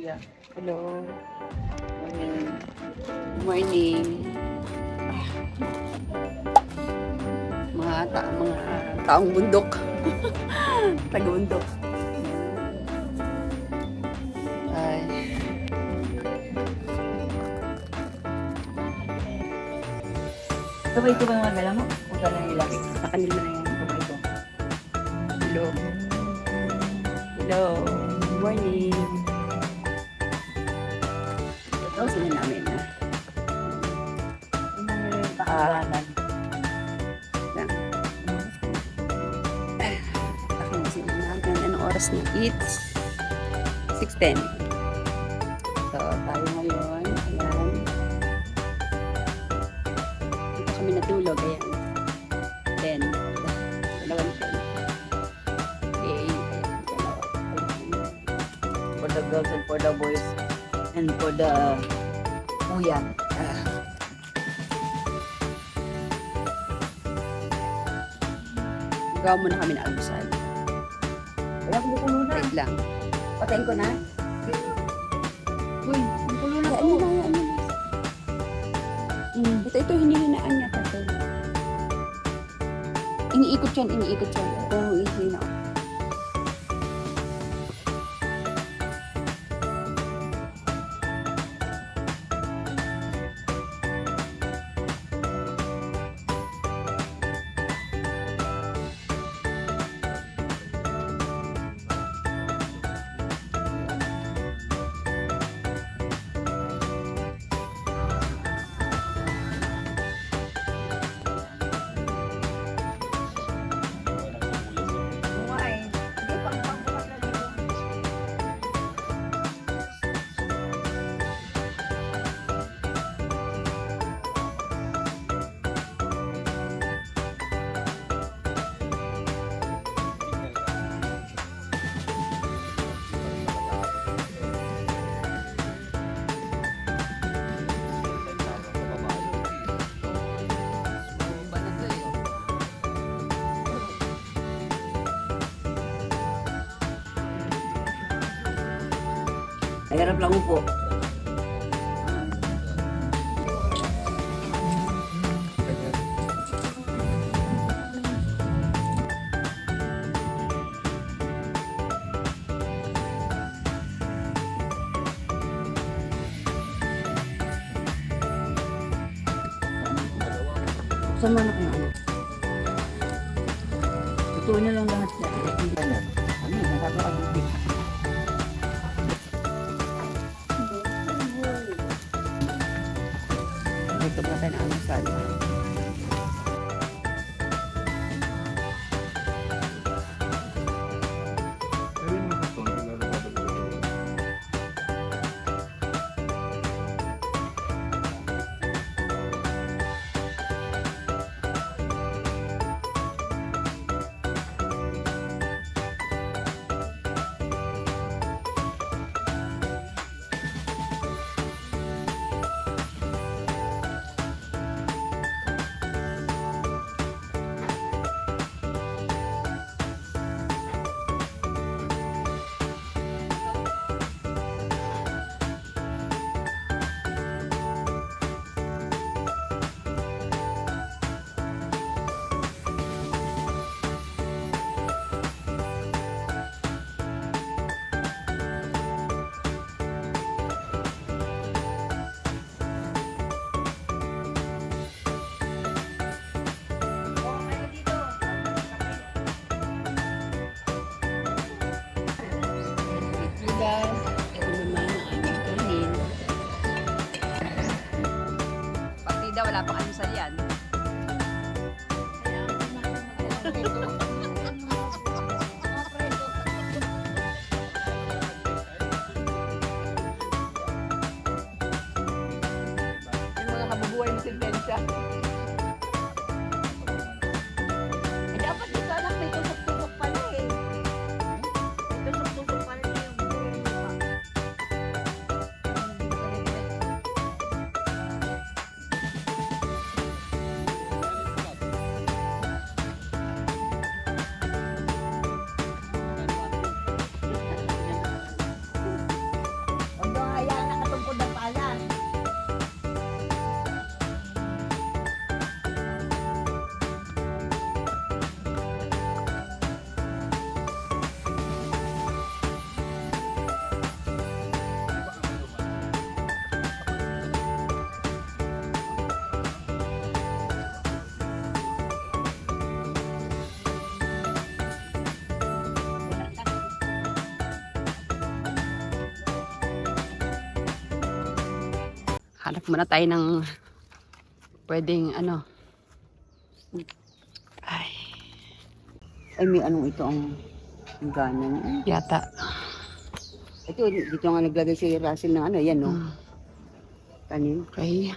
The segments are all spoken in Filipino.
Yeah. Hello. Morning. Morning. Mga taong bundok. Taga-bundok. Ay. Sabay ko ba magdala mo? Kung saan ang ilapit? Sa kanila na yan. Sabay ko. Hello. Hello. Good morning. Ito sila namin na. Yung namin yung pakaranan. Lang. Akin sila namin. Anong oras na? It's 6:10. So, tayo ngayon. Ayan. Dito kami natulog. Ayan. 10. Dalawang 10. Okay. Ayan. Dalawa. For the girls and for the boys. And for the kuya. Gawa muna kami na almusal. Kaya kumukulo na. Wait lang. Patayin ko na. Uy, kumukulo na Ano po. na, ano na. Ito, hinihinaan niya. Tatay. Iniikot yan, iniikot yan. Ito, hihina. Nahirap lang po. Saan mo na kayo ano? Tutuin niyo lang lahat na. Ano, nagkakabibig. Dito ba tayo na almusal? Guys, ito naman ang aming kanin. Partida, wala pang almusal yan. Yung mga kabubuhay ng sentensya. Eh, dapat dito anak, may tusok-tusok pala eh. May tusok-tusok pala niya yung buhay lupa. Hanap muna tayo ng pwedeng ano. Ay, Ay, may anong ito ang ganan. yata. Ito, dito nga naglagay si Russell ng ano, yan no? Hmm, Kanin. okay.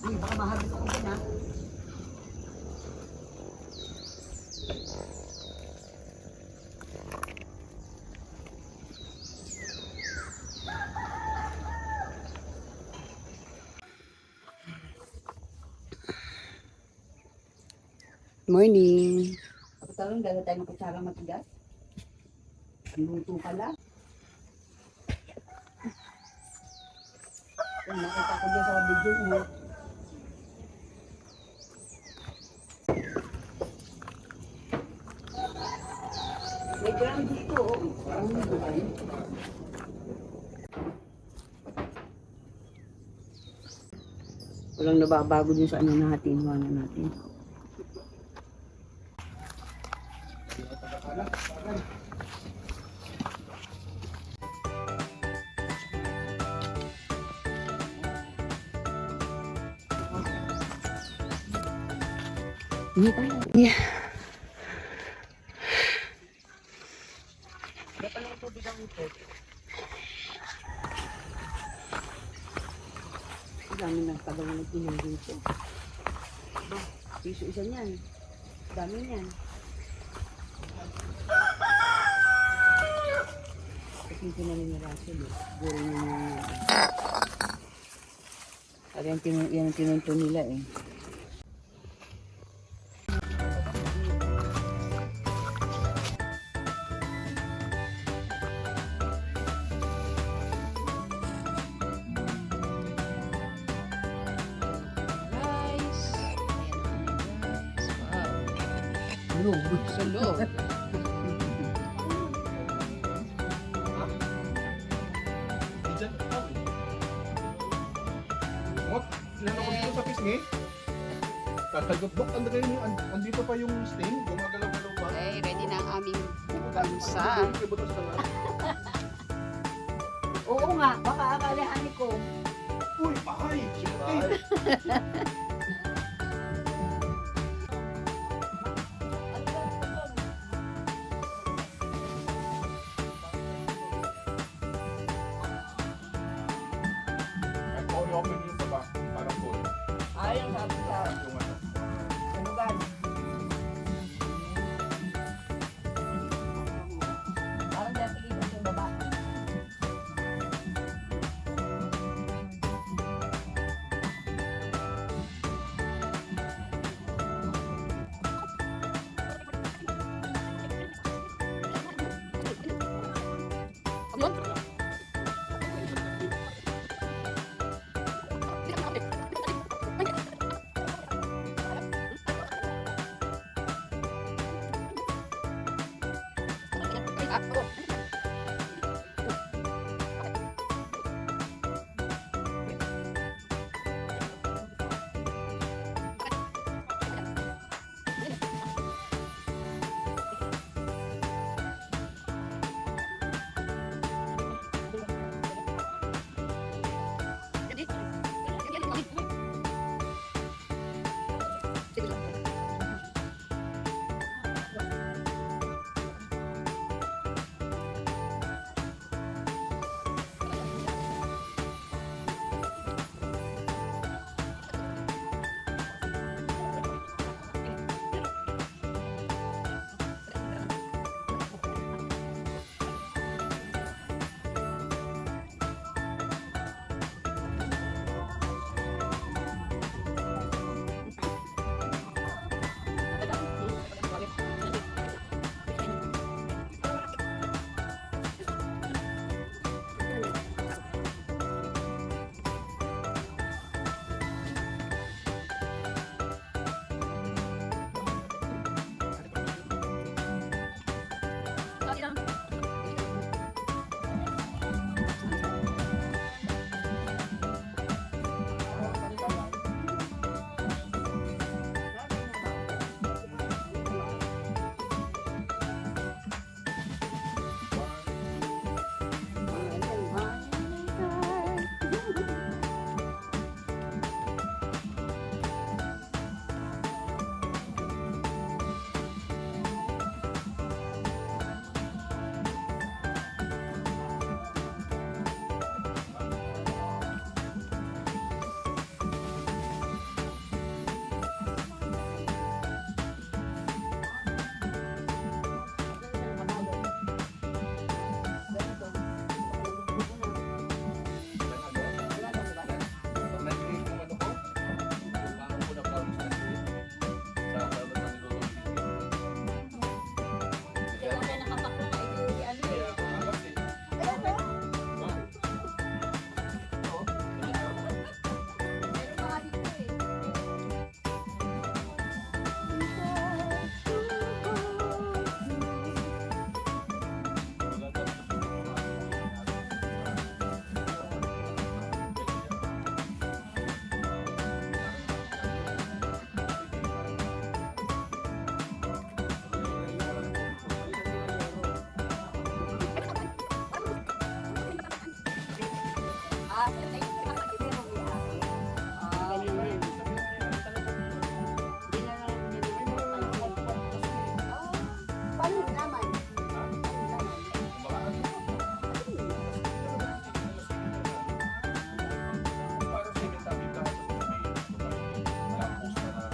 Ay, baka mahagis ako din ha. Morning. Ako talong, dala tayo ng kutsarang matigas. Ang luto pala. Ay, nakita ko dyan sa video mo. May ground dito, oh. Ano ba yun? Walang nababago din sa ano natin, wala natin. Hindi tayo. Yeah. Ang dami ng tagal na pinang dito. Ba, piso isa niyan. Dami niyan. Kapito na rin yung Russell eh. Siguro yun yung... Sabi yan ang tinunto nila eh. Rice. Wow. Lug. Sulog. Sinano ko dito sa pisngi. Kakagot-bok, andito pa yung stain, gumagalaw-galaw pa. Okay, ready na ang aming bansa. Oo nga, baka akalahan ko. Uy, pakay! Ay! Open yung baba, parang full. Ayaw sabi sa Yung ano. sanugan. Parang dati dito yung baba.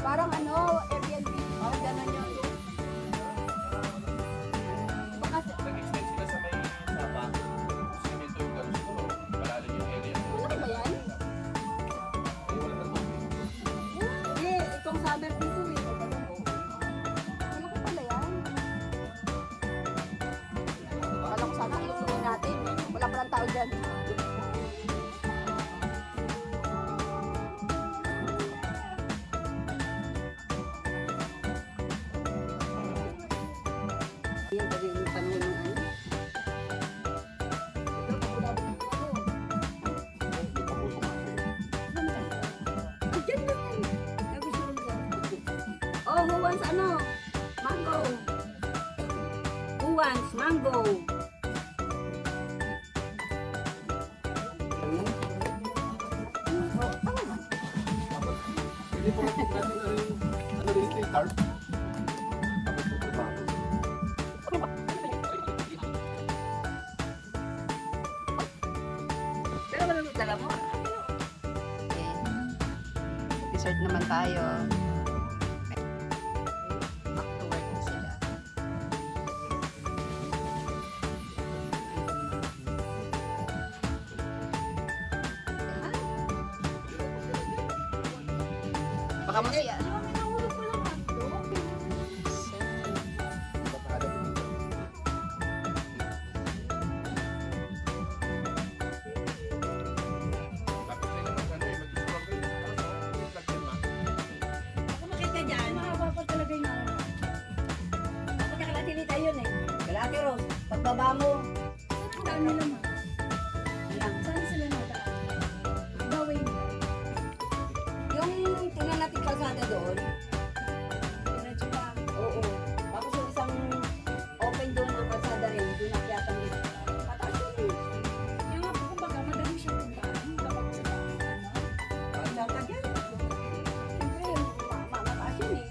Parang ano, Airbnb. Parang gano'n yun. Baka, Nag-extend sila sa may Sapa. Simento yung gano'n siguro. Malalim yung area. malaki ba yan? Ay, wala na to. Hindi, itong summer dito eh. Malaki pala yan. Kala ko sana ilutuin natin. Wala palang tao dyan. Yan, kasi yung tanong ng ano. Diyan na yan. Nag-isuro siya. Oh, who wants ano? Mango. Who wants mango? Hindi po natin ano dito yung tarp. Pero wala nang dala mo. Okay. Dessert naman tayo. Back to work na sila. Baka masaya. Tapos ay naman ano eh, mag-isura kayo. Lagyan ma. Kumakit ka dyan. Mahaba pa talaga yung ano. Ako nakalatilita yun eh. Galati Rose, pagbaba mo. Saan nila ma? Ayan. Saan sila nadaan? Baway nila. Yung tingnan natin kalsada doon. Diretso ba? Oo. Tapos yung isang open doon ng kalsada rin. Doon nakyatan dito. Pataas yun eh. Yung nga, kumbaga, madami siya puntaan kapag sa ano. Kalsada dyan. Siyempre, mataas yun eh.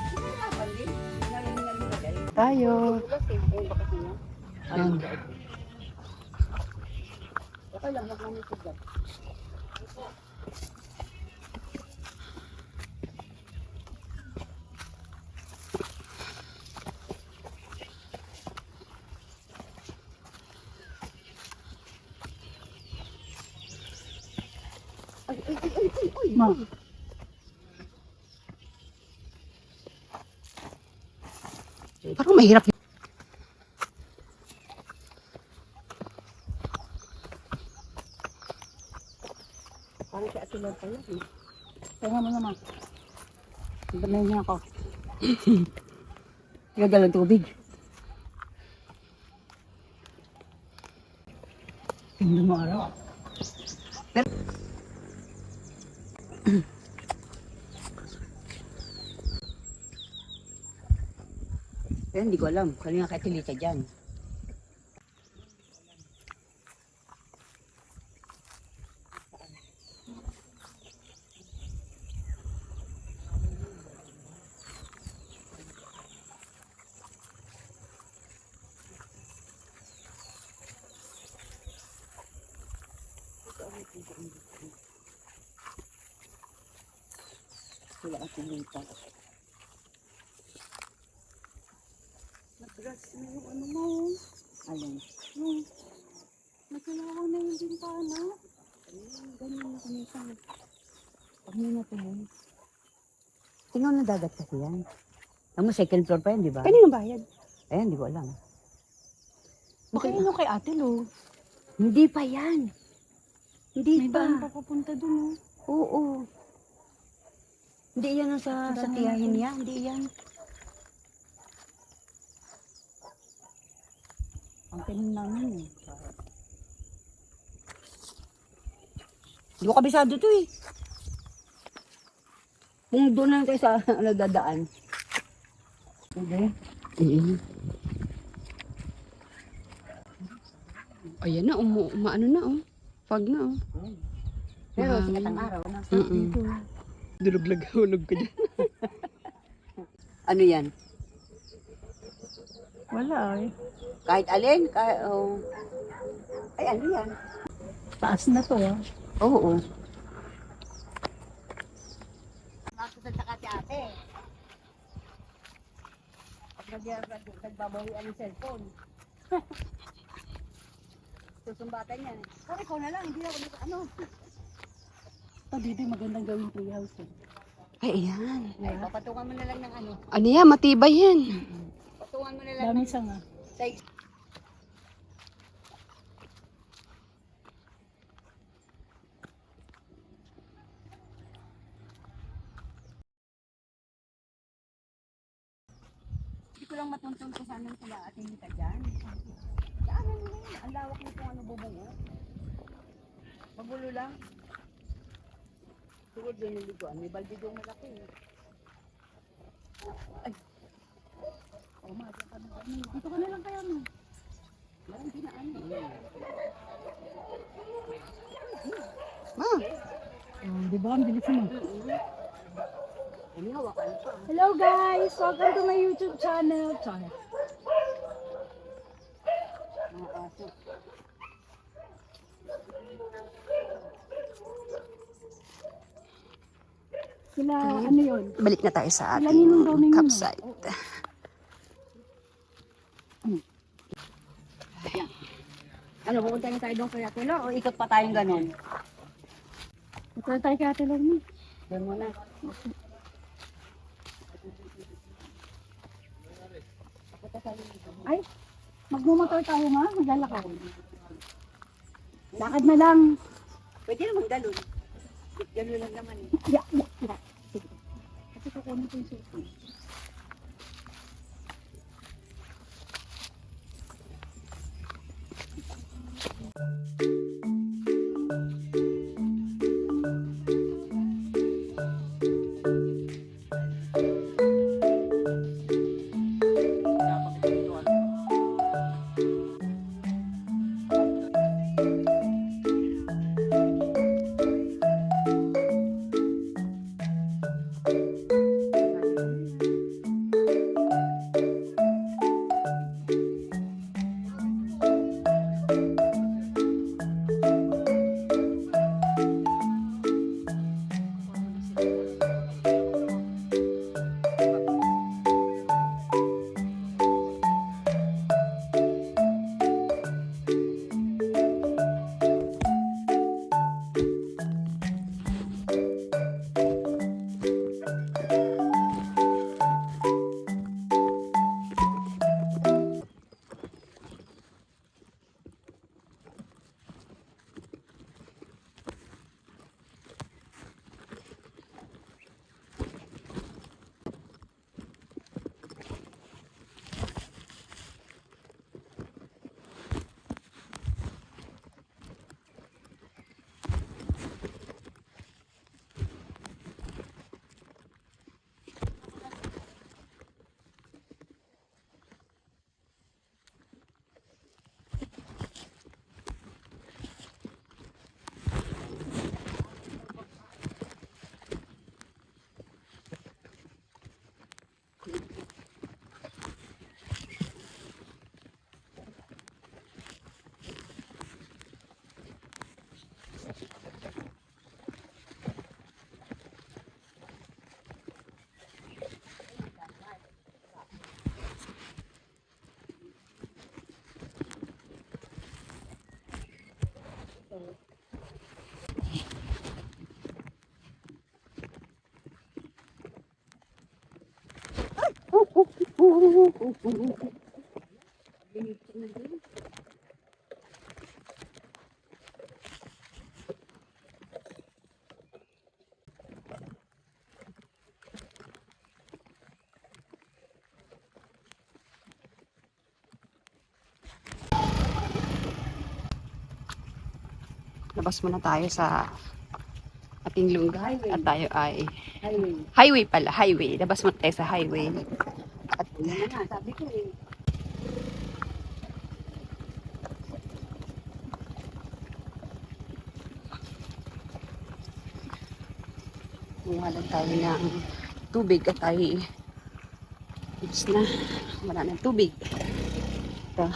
Hindi na kapal din. Nalagay. Tayo. Ulas eh. Ayun, bakit niya? Ayan. Okay lang, huwag namin sigad. Ma. Parang mahirap. Parang si Ate Lord pala eh. Tingnan mo naman. Damay niya ako. Gagala ng tubig. Tingnan mo araw. Pero hindi ko alam. Kanina kay Tilita dyan. Sila at Tilita. Nagras na yung ano mo. Alin? Yung nagkalawan na yung bintana. Ganyan na kumisan. Pag may natuloy. Tingnan na dagat kasi yan. Alam mo, second floor pa yan, di ba? Kanino bayad? Ayan, di ko alam. Baka yun yung kay ate Lo. Hindi pa yan. Hindi May pa. daan pa papunta dun, oh. Oo. Hindi yan ang sa tiyahin niya. Hindi yan. Ang tinim namin eh. Hindi ko kabisado to eh. Kung doon lang tayo sa dadaan. Okay. Ayan na, umaano na, oh. Fog na, oh. Pero Mahangin. sikat ang araw. Nasa Mm-mm. dito. Dulog-lag-hulog ko dyan. Ano yan? Wala, eh. Kahit alin? Kahit, oh. Ay, ano yan? Taas na to, ah. Oo. Nakasad sa nagbabawian ng cellphone. Susumbatan yan. Pero ikaw na lang, hindi ako ano. Ito dito magandang gawing treehouse. Ay, ayan. Ay, papatungan mo na lang ng ano. Ano yan? Matibay yan. Patungan mo na lang Dami ng sanga. size. Hindi ko lang matuntun kung saan lang sila ating ka dyan. Daanan mo na yun. Ang lawak na kung ano bubungo. Magulo lang. Siguro din yung liguan. May balde doon malaki. Ay. Oh, maaga ka na. Dito ka na lang kaya mo. Wala, hindi na ano. Ma, Di ba? Ang bilis mo. Ano, hawakan pa. Hello guys! Welcome to my YouTube channel. Mga aso. Sila, ano yun? balik na tayo sa Ilan ating yung daw ninyo? campsite. Ano, pupunta na tayo doon kaya Tilo o ikot pa tayong ganon? Ito na tayo kaya talaga mo. Doon muna. Ay, magmumotor tayo ma. Maglalakad. Lakad na lang. Pwede naman galon. Galon lang naman eh. Yeah. Sige. Kasi kukunin ko yung susi. Labas muna tayo sa ating lungga at tayo ay Highway. highway pala, highway. Labas muna tayo sa highway. At Yan nga, sabi ko eh. kumuha lang tayo ng tubig at tayo tapos na. Wala ng tubig. Ito.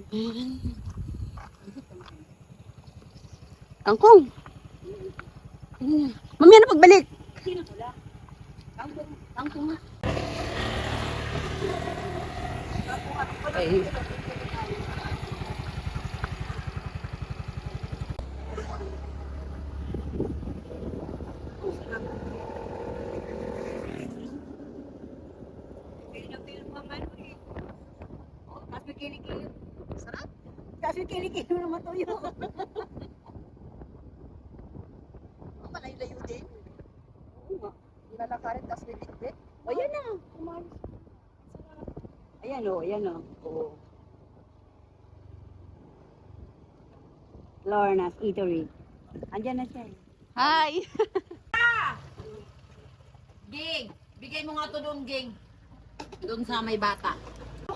Ayan. Kangkong. Ayan. Mamaya na pagbalik. Tangko nga. Okay. Kasi kilikili. Sarap. Kasi kilikili naman to yun. Malayo-layo din. Oo nga. Lalakarin, tapos may bitbit. O yan na. Kumalis. Ayan o, ayan o. Oo. Lorna's Eatery. Andyan na siya. Hi! Ging! Bigay mo nga to doon, Ging. Doon sa may bata.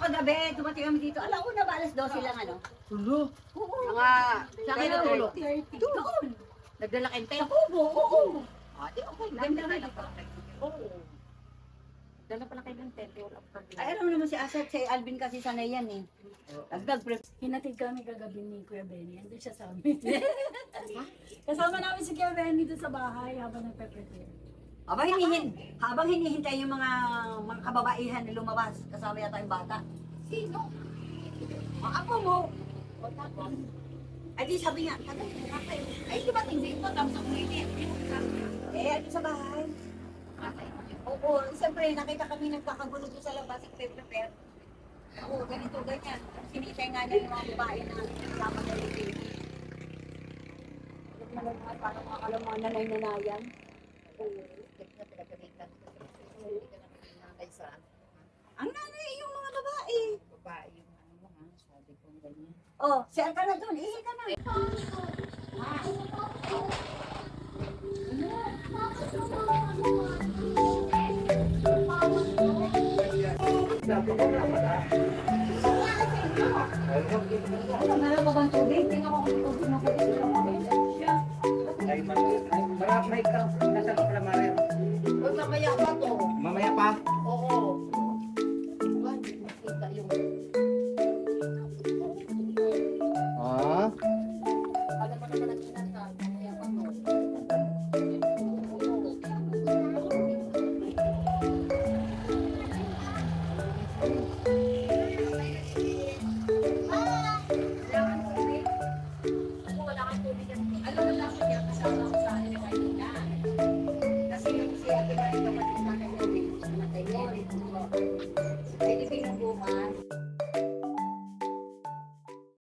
Kagabi, tumating kami dito. Alauna ba, alas 12 lang ano? Tulo. Oo. Mga Saan kayo natulog? 30. Doon. nagdala kayong Sa tent. kubo, oo. Ah, di okay lang. Ganda Nagdala rin. pala kayo. Oo. Dala pala kayo ng tent. Wala pa Ay, alam mo naman si Asad, si Alvin kasi sanay yan eh. Nag-prep. Hinatid kami kagabi ni Kuya Benny. Andun siya sa amin. Kasama namin si Kuya Benny dito sa bahay habang nagpe-prepare. Habang hinihintay yung mga kababaihan na lumabas, kasama yata yung bata. Sino? Ang apo mo. Ay, di sabi nga, ay, di ba tingin mo, tapos ako ngayon ano sa bahay? Oo, siyempre, nakita kami nagkakagulo doon sa labas, prepare. Oo, ganito, ganyan. Sinitay nga na yung mga babae na kasama na yung baby. Parang akala mga nanay-nanayan. Oo. Ang nanay, yung mga babae. Babae yung ano mo ha. Sabi ko ganyan. Oh, share ka na doon, ihi ka na. Meron pa bang tubig? Tingnan ko kung tubig na tubig. May nasa kalamarin. Huwag mamaya pa to. Mamaya pa. Oo. Diba, hindi makita yung... Ah? Alam mo naman ang sinasabi, mamaya pa to. Wala kang tubig. Alam mo